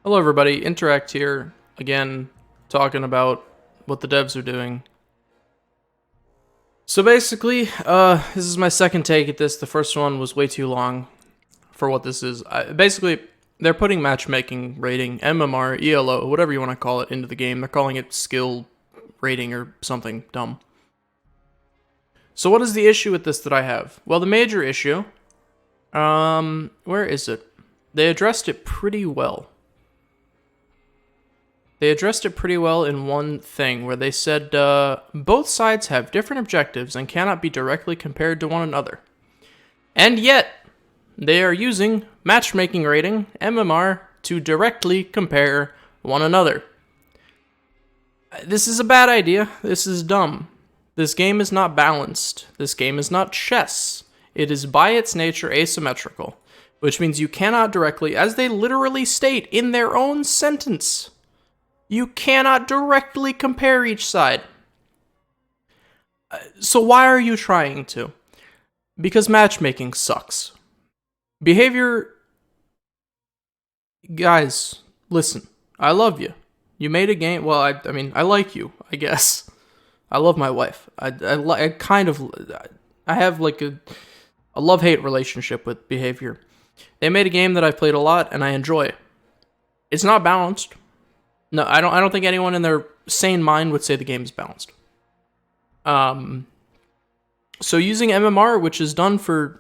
Hello everybody, Interact here, again, talking about what the devs are doing. So basically, this is my second take at this. The first one was way too long for what this is. Basically, they're putting matchmaking rating, MMR, ELO, whatever you want to call it, into the game. They're calling it skill rating or something dumb. So what is the issue with this that I have? Well, the major issue, where is it? They addressed it pretty well. They addressed it pretty well in one thing, where they said both sides have different objectives and cannot be directly compared to one another. And yet, they are using matchmaking rating, MMR, to directly compare one another. This is a bad idea. This is dumb. This game is not balanced. This game is not chess. It is by its nature asymmetrical, which means you cannot directly, as they literally state in their own sentence, you cannot directly compare each side. So why are you trying to? Because matchmaking sucks. Behavior... Guys, listen. I love you. You made a game... Well, I mean, I like you, I guess. I love my wife. I have like a love-hate relationship with Behavior. They made a game that I've played a lot and I enjoy. It's not balanced. No, I don't think anyone in their sane mind would say the game is balanced. So using MMR, which is done for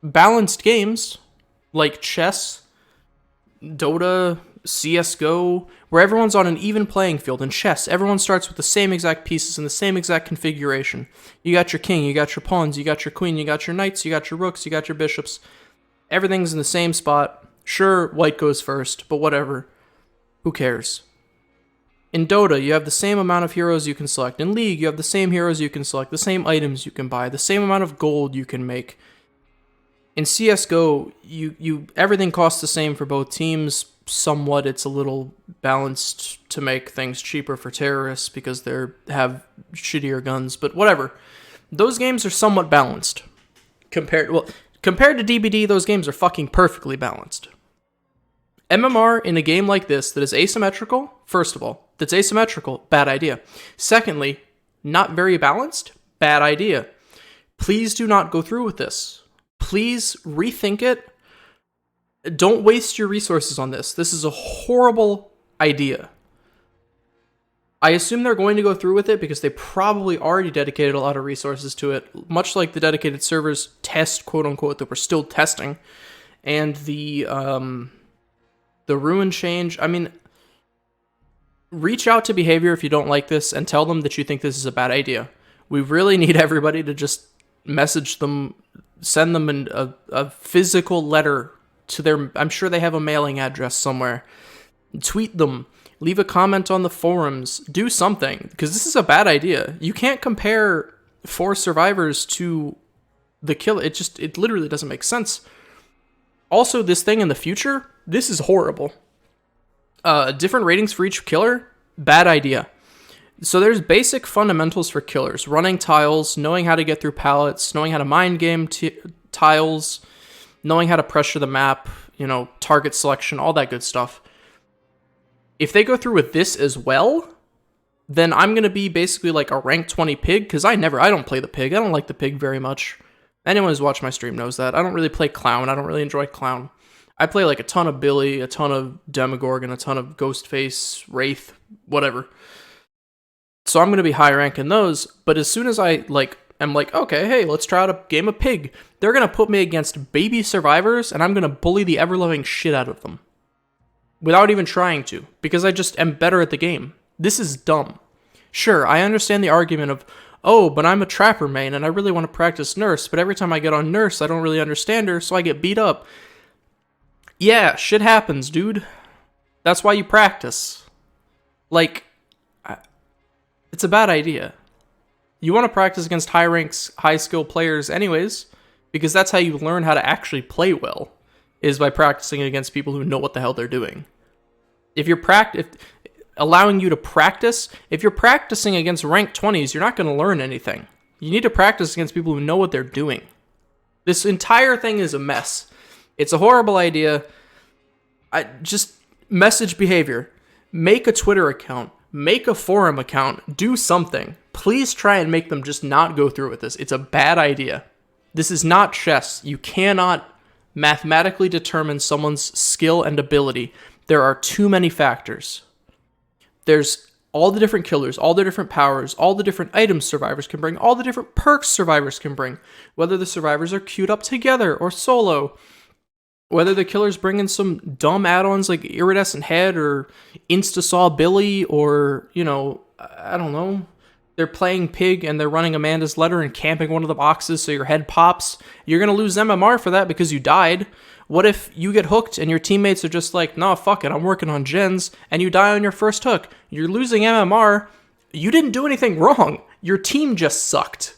balanced games like chess, Dota, CS:GO, where everyone's on an even playing field. In chess, everyone starts with the same exact pieces in the same exact configuration. You got your king, you got your pawns, you got your queen, you got your knights, you got your rooks, you got your bishops. Everything's in the same spot. Sure, white goes first, but whatever. Who cares? In Dota, you have the same amount of heroes you can select. In League, you have the same heroes you can select, the same items you can buy, the same amount of gold you can make. In CS:GO, everything costs the same for both teams. Somewhat, it's a little balanced to make things cheaper for terrorists because they have shittier guns, but whatever. Those games are somewhat balanced. Compared to DBD, those games are fucking perfectly balanced. MMR in a game like this that is asymmetrical, first of all, that's asymmetrical, bad idea. Secondly, not very balanced, bad idea. Please do not go through with this. Please rethink it. Don't waste your resources on this. This is a horrible idea. I assume they're going to go through with it because they probably already dedicated a lot of resources to it, much like the dedicated servers test, quote-unquote, that we're still testing, and the ruin change. I mean, reach out to Behavior if you don't like this and tell them that you think this is a bad idea. We really need everybody to just message them, send them a physical letter to their... I'm sure they have a mailing address somewhere. Tweet them. Leave a comment on the forums. Do something, because this is a bad idea. You can't compare 4 survivors to the kill. It literally doesn't make sense. Also, this thing in the future, this is horrible. Different ratings for each killer, bad idea. So there's basic fundamentals for killers. Running tiles, knowing how to get through pallets, knowing how to mind game tiles, knowing how to pressure the map, target selection, all that good stuff. If they go through with this as well, then I'm going to be basically like a rank 20 pig, because I don't play the pig. I don't like the pig very much. Anyone who's watched my stream knows that. I don't really play clown. I don't really enjoy clown. I play like a ton of Billy, a ton of Demogorgon, a ton of Ghostface, Wraith, whatever. So I'm going to be high rank in those, but as soon as I'm like, okay, hey, let's try out a game of pig, they're going to put me against baby survivors, and I'm going to bully the ever-loving shit out of them. Without even trying to, because I just am better at the game. This is dumb. Sure, I understand the argument of, oh, but I'm a trapper main, and I really want to practice nurse, but every time I get on nurse, I don't really understand her, so I get beat up. Yeah, shit happens, dude. That's why you practice. Like, it's a bad idea. You want to practice against high ranks, high skill players anyways, because that's how you learn how to actually play well, is by practicing against people who know what the hell they're doing. If allowing you to practice, if you're practicing against ranked 20s, you're not going to learn anything. You need to practice against people who know what they're doing. This entire thing is a mess. It's a horrible idea. Message behavior. Make a Twitter account. Make a forum account. Do something. Please try and make them just not go through with this. It's a bad idea. This is not chess. You cannot mathematically determine someone's skill and ability. There are too many factors. There's all the different killers, all the different powers, all the different items survivors can bring, all the different perks survivors can bring, whether the survivors are queued up together or solo, whether the killers bring in some dumb add-ons like Iridescent Head or Insta-Saw Billy or, I don't know, they're playing Pig and they're running Amanda's Letter and camping one of the boxes so your head pops. You're going to lose MMR for that because you died. What if you get hooked and your teammates are just like, nah, fuck it, I'm working on gens, and you die on your first hook? You're losing MMR. You didn't do anything wrong. Your team just sucked.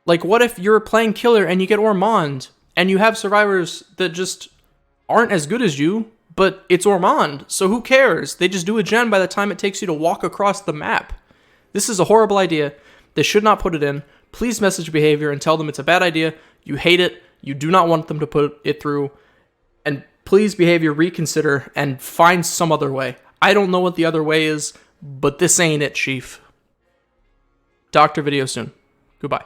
Like, what if you're playing killer and you get Ormond, and you have survivors that just aren't as good as you, but it's Ormond, so who cares? They just do a gen by the time it takes you to walk across the map. This is a horrible idea. They should not put it in. Please message behavior and tell them it's a bad idea. You hate it. You do not want them to put it through. And please, behavior, reconsider and find some other way. I don't know what the other way is, but this ain't it, Chief. Doctor video soon. Goodbye.